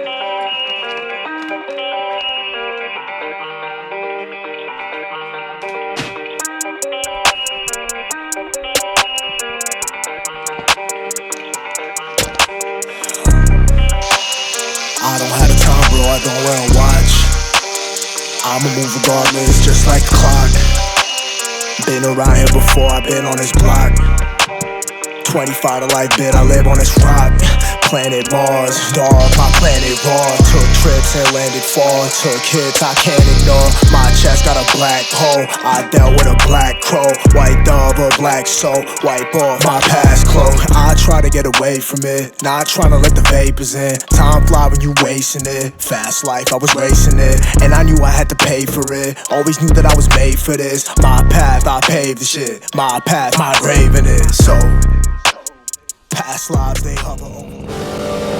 I don't have the time, bro, I don't wear a watch. I'ma move regardless, just like the clock. Been around here before, I've been on this block. 25 to life bit, I live on this rock. Planet Mars, dog, my planet raw. Took trips and landed far. Took hits I can't ignore. My chest got a black hole. I dealt with a black crow. White dove, a black soul. Wipe off my past clothes. I try to get away from it, not trying to let the vapors in. Time fly when you wasting it. Fast life, I was racing it, and I knew I had to pay for it. Always knew that I was made for this. My path, I paved the shit. My path, my grave in it. So past lives, they hover over.